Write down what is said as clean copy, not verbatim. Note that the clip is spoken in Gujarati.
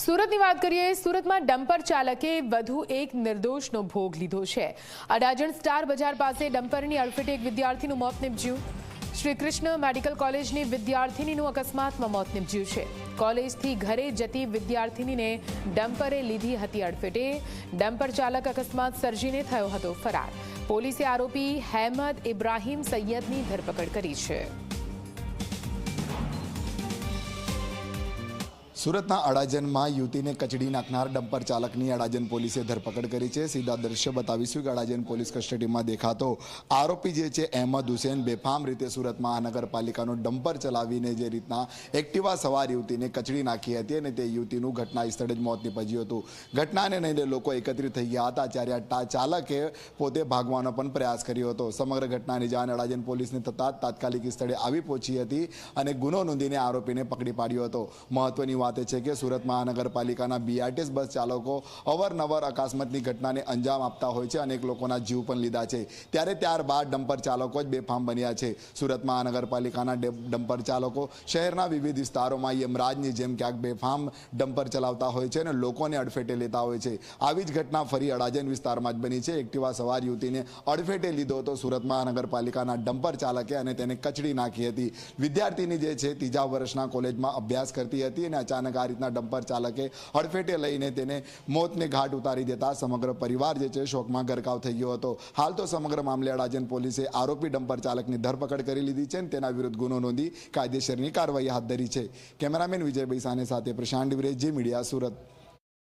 સુરતની વાત કરીએ। સુરતમાં ડમ્પર ચાલકે વધુ એક નિર્દોષનો ભોગ લીધો છે। અડાજણ સ્ટાર બજાર પાસે ડમ્પરની અડફેટે એક વિદ્યાર્થીનું મોત નીપજ્યું। શ્રી કૃષ્ણ મેડિકલ કોલેજની વિદ્યાર્થીનીનું અકસ્માતમાં મોત નીપજ્યું છે। કોલેજથી ઘરે જતી વિદ્યાર્થીનીને ડમ્પરે લીધી હતી અડફેટે। ડમ્પર ચાલક અકસ્માત સર્જીને થયો હતો ફરાર। પોલીસે આરોપી હેમદ ઇબ્રાહીમ સૈયદની ધરપકડ કરી છે। સુરતના અડાજણમાં યુવતીને કચડી નાખનાર ડમ્પર ચાલકની અડાજણ પોલીસે ધરપકડ કરી છે। સીધા દ્રશ્ય બતાવીશું કે અડાજણ પોલીસ કસ્ટડીમાં દેખાતો આરોપી જે છે અહેમદ હુસેન બેફામ રીતે સુરત મહાનગરપાલિકાનો ડમ્પર ચલાવીને જે રીતના એક્ટિવા સવાર યુવતીને કચડી નાખી હતી અને તે યુવતીનું ઘટના સ્થળે જ મોત નીપજ્યું હતું। ઘટનાને લઈને લોકો એકત્રિત થઈ ગયા હતા ત્યારે ચાલકે પોતે ભાગવાનો પણ પ્રયાસ કર્યો હતો। સમગ્ર ઘટનાની જાણ અડાજણ પોલીસને થતાં તાત્કાલિક સ્થળે આવી પહોંચી હતી અને ગુનો નોંધીને આરોપીને પકડી પાડ્યો હતો। મહત્વની વાત છે કે સુરત મહાનગરપાલિકાના બીઆરટીએસ બસ ચાલકો અવારનવાર અકસ્માતની ઘટનાને અંજામ આપતા હોય છે। અનેક લોકોના જીવ પણ લીધા છે ત્યારે ત્યારબાદ ડમ્પર ચાલકો જ બેફામ બન્યા છે। સુરત મહાનગરપાલિકાના ડમ્પર ચાલકો શહેરના વિવિધ વિસ્તારોમાં યમરાજની જેમ ક્યાંક બેફામ ડમ્પર ચલાવતા હોય છે અને લોકોને અડફેટે લેતા હોય છે। આવી જ ઘટના ફરી અડાજણ વિસ્તારમાં જ બની છે। એક્ટિવા સવાર યુવતીને અડફેટે લીધો હતો સુરત મહાનગરપાલિકાના ડમ્પર ચાલકે અને તેને કચડી નાખી હતી। વિદ્યાર્થીની જે છે ત્રીજા વર્ષના કોલેજમાં અભ્યાસ કરતી હતી અને અચાનક આ રીતના ડમ્પર ચાલકે અડફેટે લઈને તેને મોતને ઘાટ ઉતારી દેતા સમગ્ર પરિવાર જે છે શોકમાં ગરકાવ થઈ ગયો હતો। હાલ તો સમગ્ર મામલે અડાજણ પોલીસે આરોપી ડમ્પર ચાલકની ધરપકડ કરી લીધી છે અને તેના વિરુદ્ધ ગુનો નોંધી કાયદેસરની કાર્યવાહી હાથ ધરી છે। કેમેરામેન વિજય બૈસાને સાથે પ્રશાંત ડિવરેજી મીડિયા સુરત।